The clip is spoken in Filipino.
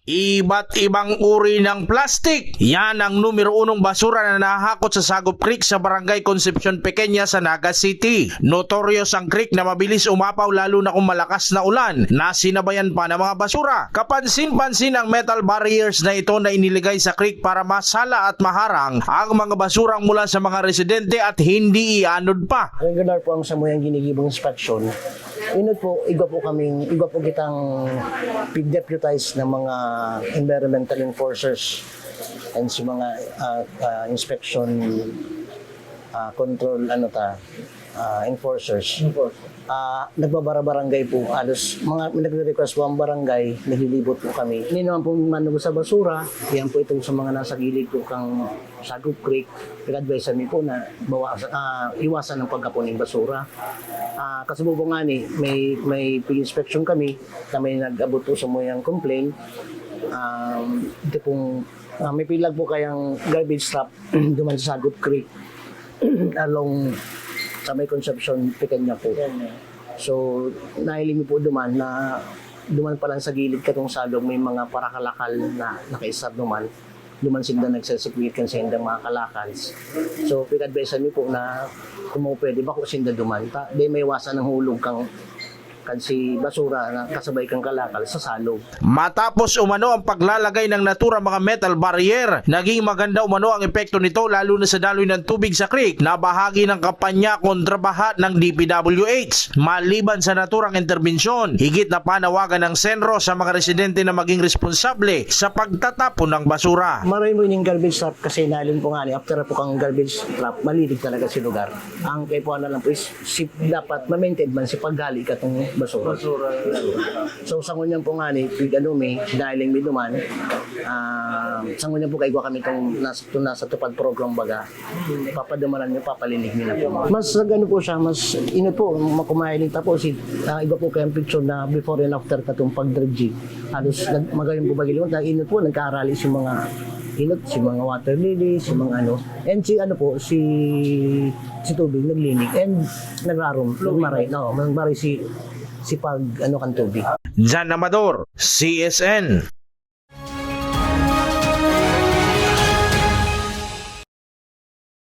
Iba't ibang uri ng plastik. Yan ang numero unong basura na nahakot sa Sagop Creek sa Barangay Concepcion Pequeña sa Naga City. Notorious ang creek na mabilis umapaw lalo na kung malakas na ulan na sinabayan pa ng mga basura. Kapansin-pansin ang metal barriers na ito na iniligay sa creek para masala at maharang ang mga basurang mula sa mga residente at hindi ianod pa. Regular po ang samuyang ginigibong inspeksyon. Inod po, iba po kitang deputize ng mga environmental enforcers and si mga inspection control enforcers. Nagbabara-barangay po, halos mga nagre-request po ang barangay, naglilibot po kami. Hindi naman po manugo sa basura, yan po itong sa mga nasa gilid po kang Sagop Creek. Nag-advise kami po na iwasan ng pagkapon ng basura. Kasubok nga ni, may inspection kami na may nag-abot po sa muyang complaint. Ito pong, may pilag po kayang garbage trap duman sa Sagop Creek along sa may Concepcion Pequeña po. So, nahiling po duman pa lang sa gilid katong salog may mga parakalakal na nakaisar duman sila nagsasakwit kan sa hindang mga kalakals. So, pig-advise mi po na kung mo pwede ba kung sinda duman, di may iwasan ng hulog kang si basura na kasabay kang kalakal sa salog. Matapos umano ang paglalagay ng natura mga metal barrier, naging maganda umano ang epekto nito lalo na sa daloy ng tubig sa creek na bahagi ng kampanya kontra baha ng DPWH. Maliban sa naturang interbensyon, higit na panawagan ng Senro sa mga residente na maging responsable sa pagtatapon ng basura. Marami mo yung garbage trap kasi nalin po nga ni, after po kang garbage trap, malilig talaga si lugar. Ang kay po na lang po is dapat ma-maintain man si paggali katong basura. So sa ngunyan po nga ni, dahil may duman, sa ngunyan po kaigwa kami itong nasa tupad program baga, papadamanan nyo, papalinig nyo na po. Mas po siya, mas po, makumahiling tapos iba po kayang picture na before and after katong pag-dredging. Halos magaling po bagilin, po, nagkaarali si mga si mga water lilies, si mga and si tubig naglinig and nagmaray si pag kan tubig. Jan Amador, CSN.